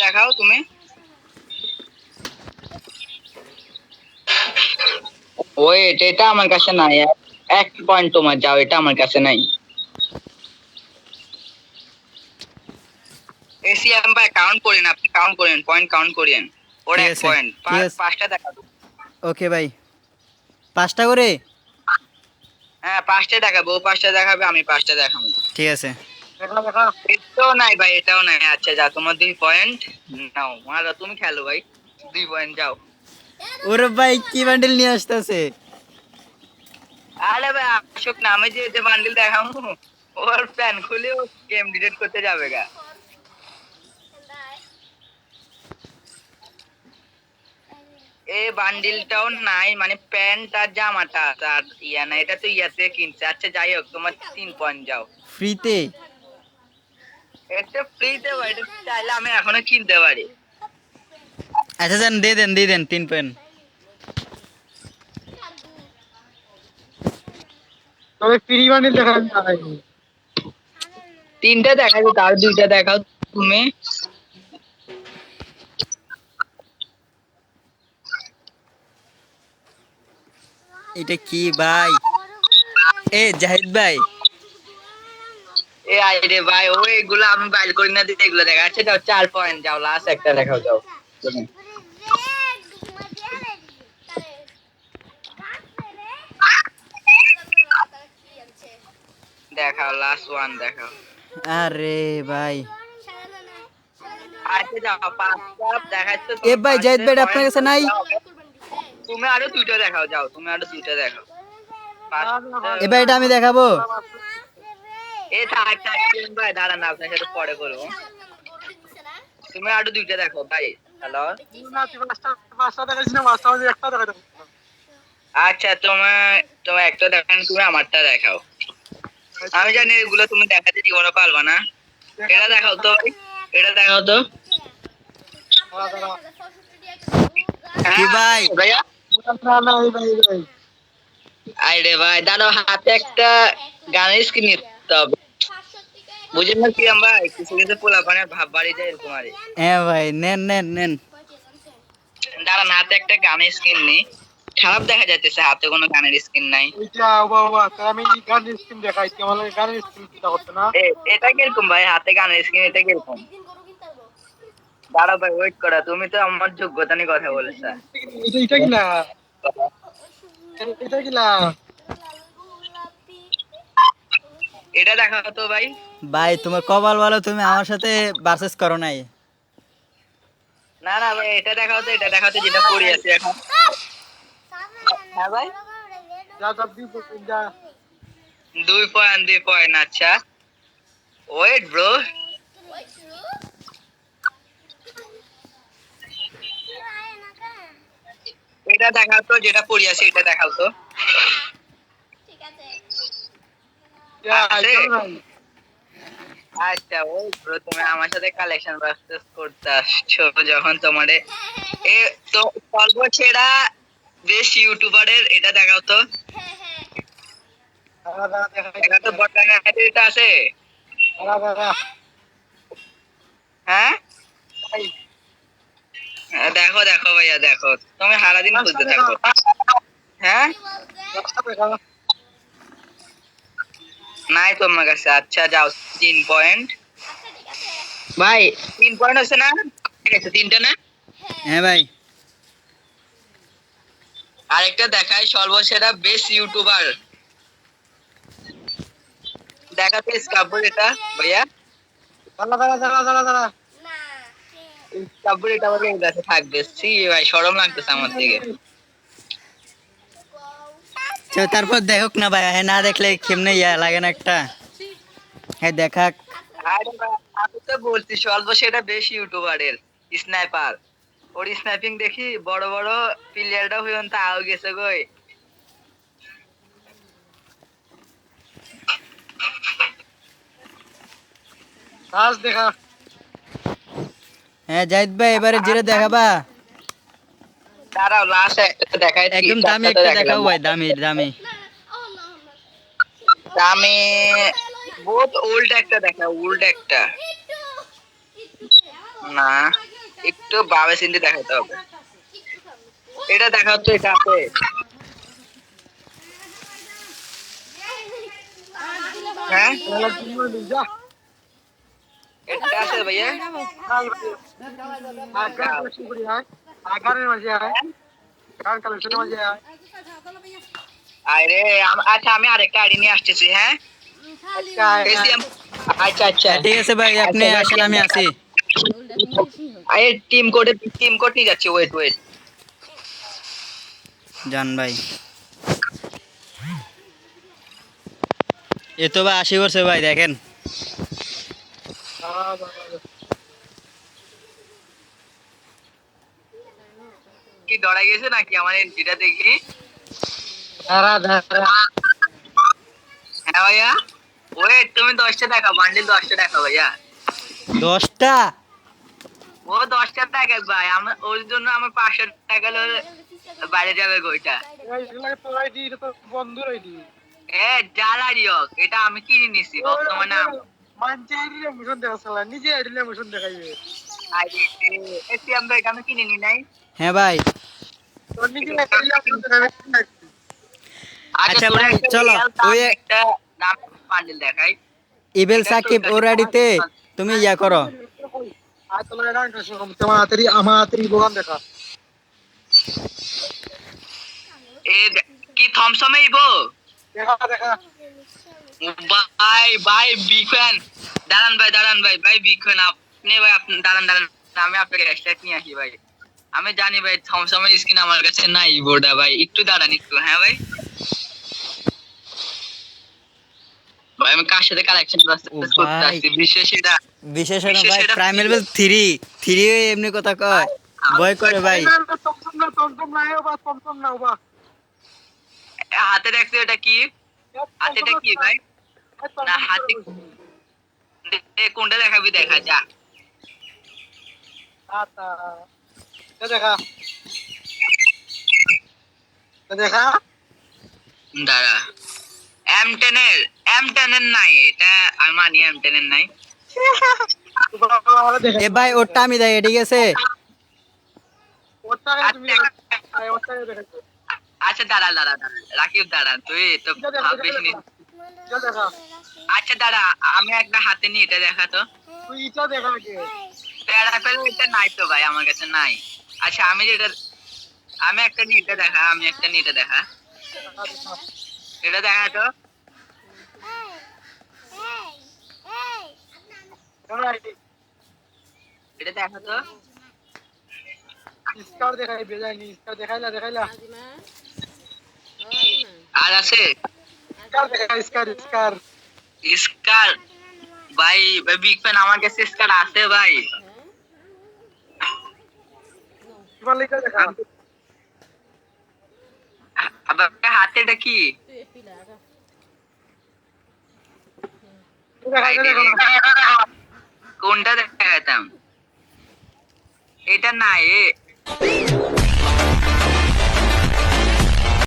দেখাও তুমি। ওয়েট, এটা আমার কাছে নাই। 1 পয়েন্ট তোমার, যাও, এটা আমার কাছে নাই। এসিএম ভাই কাউন্ট করেন, আপনি কাউন্ট করেন, পয়েন্ট কাউন্ট করেন। ওর ঠিক 1 আছে, পয়েন্ট, ঠিক আছে। 5টা দেখাবো। ওকে ভাই, 5টা করে। হ্যাঁ 5টা দেখাবো, ও 5টা দেখাবে, আমি 5টা দেখাবো। ঠিক আছে। এটাও নাই ভাই, এটাও নাই। আচ্ছা যাও, তোমার 2 পয়েন্ট। নাও মারো, তুমি খেলো ভাই, 2 পয়েন্ট যাও। ওরে ভাই কি বান্ডেল নিয়ে আসতেছে। আরে ভাই আসুক না, আমি যে বান্ডিল দেখাবো, ওর প্যান খুলে ও গেম ডিলিট করতে যাবে গা। এই বান্ডিলটাও নাই, মানে প্যান্ট আর জামাটা আর ইয়া না, এটা তো ইয়াতে কিনছে। আচ্ছা যাই হোক, তোমার 3 পয়েন্ট যাও। ফ্রিতে? এটা ফ্রিতে ভাই, এটা চাইলে আমি এখনো কিনতে পারি। আচ্ছা যান, দিয়ে দেন 3 পেন। তবে ফ্রি বান্ডিল দেখান না ভাই। 3টা দেখাবো, তার 2টা দেখাও তুমি। এটা কি ভাই? এ জাহিদ ভাই, এ আইরে ভাই, ও এগুলো আমি বাইর করি না দিতে, এগুলো দেখা। আচ্ছা যাও, 4 পয়েন্ট যাও, লাস্ট একটা দেখাও যাও তুমি। দেখাও, লাস্ট ওয়ান দেখাও। আরে ভাই। আচ্ছা যাও, 5টা দেখাচ্ছ এ তুমি, ভাই জাহিদ 5টে ভাই আপনার পয়েন্ট কাছে নাই? তুমি আরো 2টা দেখাও, যাও তুমি আরো 2টা দেখাও। এ ভাই এটা আমি দেখাবো। এ থাক থাক ভাই, দাঁড়ান, আপনার সাথে পরে করবো। তুমি আরো 2টা দেখো ভাই। হ্যালো, পাঁচটা দেখাইছি না, পাঁচটা মধ্যে একটা দেখাই। আচ্ছা তোমার একটা দেখান, তুমি আমারটা দেখাও। আমি জানি এগুলো তুমি দেখাতে জীবনে পারবা না। এটা দেখাও তো ভাই, এটা দেখাও তো। কি ভাই? ভাইয়া না না এই ভাই ভাই। আরে ভাই দাঁড়াও, হাতে একটা গানের স্ক্রিন নিতে হবে। বুঝেন না কি, আমরা কিছু কিছু পোলা পানে ভাব বাড়ি যায় এরকম। আরে হ্যাঁ ভাই, নেন। দাঁড়ান, হাতে একটা গানের স্ক্রিন নেই, খারাপ দেখা যাইতেছে, হাতে কোনো গানের স্ক্রিন নাই। ওইটা বাবা, তার আমি গানের স্ক্রিন দেখাই, আমার গানের স্ক্রিন কিটা করতে না। এটা কিরকম ভাই, হাতে গানের স্ক্রিন এটা কিরকম? দাঁড়াও ভাই, ওয়েট করো, তুমি তো আমার যোগ্যতা নিয়ে কথা বলেছো। এটা কি না, এটা কি না। এটা দেখাও তো ভাই। ভাই তোমার কপাল ভালো, তুমি আমার সাথে ভার্সেস করো নাই। না না ভাই, এটা দেখাও তো, এটা দেখাও তো, যেটা পড়ে আছে এখন। হ্যাঁ ভাই, যা সব দিব যা। 2 পয়েন্ট। আচ্ছা ওয়েট ব্রো, এটা দেখাও তো, যেটা পড়ে আছে এটা দেখাও তো। আছে? আচ্ছা ওই ব্রো, তুমি আমার সাথে কালেকশন ভার্সেস করতে আসছো যখন, তোমারে এ তো সর্বসেরা বেশ ইউটিউবারের এটা দেখাও তো। দেখা তো বর্তমানে এটা আছে। হ্যাঁ দেখো দেখো ভাইয়া, দেখো, তুমি সারাদিন খুঁজতে থাকো। হ্যাঁ নাই তোমার কাছে। আচ্ছা যাও, 3 পয়েন্ট ভাই। 3 পয়েন্ট হচ্ছে না, ঠিক আছে 3টা না। হ্যাঁ ভাই। আরেকটা দেখাই, সর্বসেরা বেস্ট ইউটিউবার দেখাতে স্কাবর এটা ভাইয়া। স্কাবর এটা আমাদের কাছে থাকবে। সি ভাই, শরম লাগতেছে আমার থেকে। তারপর দেখো না ভাই, হ্যাঁ না দেখলে কেমনে ইয়া লাগে না একটা। হ্যাঁ দেখাক। আরে ভাই, আমি তো বলছি সর্বসেরা বেস্ট ইউটিউবারের স্নাইপার। ওর স্নাইপিং দেখি বড় বড় প্লেয়ারটা হইন তা আও গেছে গই। দেখা। হ্যাঁ জাহিদ ভাই, এবারে যেটা দেখাবা দাঁড়াও, লাস্ট একটা দেখাই। একদম দামি একটা দেখাও ভাই, দামি। আমি বহুত ওল্ড একটা দেখা, ওল্ড একটা। না, একটু ভাবে চিন্তে দেখাতে হবে। এটা দেখাও তো, এটা আছে। হ্যাঁ তাহলে তুমি যা এটা আছে ভাইয়া। আগার কালেকশন করি আয়, আগারের মাঝে আয়, আগার কালেকশনের মাঝে আয়। আরে আচ্ছা আমি আরেকটা আইডি নিয়ে আসতেছি। হ্যাঁ আচ্ছা আয়, এসিএম। আচ্ছা আচ্ছা ঠিক আছে ভাই, আপনি আচ্ছা, আসেন, আমি আছি। এই টিম কোড নিয়ে যাচ্ছি। Wait wait. জান ভাই, এ তো ভাই 80 করছে ভাই, দেখেন। দাঁড়া, দাঁড়া। কি ডরাই গেছে নাকি আমার এন্ট্রিটা দেখি? দাঁড়া, দাঁড়া। হ্যাঁ ভাইয়া। ওয়েট, তুমি 10টা দেখাও, বান্ডিল 10টা দেখাও ভাইয়া। 10টা? ও 10টা দেখাক ভাই, ওর জন্য আমার 500 টাকা বাইরে যাবে ওইটা। এগুলাকে তোর আইডি, এটা তো বন্ধুর আইডি। এ জ্বালারি হোক, এটা আমি কিনে নিছি বর্তমানে। মানছে আইডি এমোশন দেখাচ্ছিল, নিজে আইডি এমোশন দেখাইবে। এসিএম ভাই আমি কিনে নি নাই। হ্যাঁ ভাই। তোর নিজে আইডি এমোশন দেখাইবে। আচ্ছা তোর ভাই, একটা চলো, real দাম ওই একটা দাম বান্ডিল দেখাই। ইবেল সাকিব ওর আইডিতে তুমি ইয়া করো। আর তোর এটা ইন্টারেস্ট কম, তোমার হাতেরই দোকান দেখা। এ কি থমসমে ইবো? দেখা দেখা। ভাই ভাই বিগ ফ্যান। দাঁড়ান ভাই ভাই বিগ ফ্যান আপনি ভাই। আপনি দাঁড়ান আমি আপনাকে স্ট্যাট নিয়ে আসি ভাই। আমি জানি ভাই থমসমের স্ক্রিন আমার কাছে নাই বোর্ডা ভাই, একটু দাঁড়ান একটু। হ্যাঁ ভাই ভাই আমি কার সাথে কালেকশন ও করতে ভাই, আসছি বিশেষ এটা। বিশেষ না ভাই, প্রাইম লেভেল 3 এমনি কথা কয়, ভয় করে ভাই। টমটম না ও বা টমটম না ও বা। হাতে দেখছো এটা কি? হাতে এটা কি ভাই? না হাতে কোনটা দেখাবি দেখা যা। আতা এটা দেখা, এটা দেখা। দাঁড়া, M10 এর নাই এটা, আমি মানি M10 এর নাই। এ ভাই, ওরটা আমি দেখে, ঠিক আছে। ওটা তুমি ওটা দেখা। আচ্ছা দাঁড়া রাকিব দাঁড়া, তুই তো ভাববিস নি। এটা দেখা, আচ্ছা দাঁড়া, আমি একটা হাতে নিয়ে এটা দেখা তো। তুই এটা দেখা আগে। প্যারাপেল এটা নাই তো ভাই, আমার কাছে নাই। আচ্ছা আমি একটা নিয়ে এটা দেখা, এটা দেখা তো। এটা দেখা তো। স্কার দেখাই বেজায়নি, স্কার দেখাইলা। আর আছে স্কার দেখা, স্কার। স্কার ভাই বিগ ফ্যান, আমার কাছে স্কার আছে ভাই। তোমার লিখা দেখা। আবার হাতে এটা কি? কোনটা দেখাতাম? এটা নাই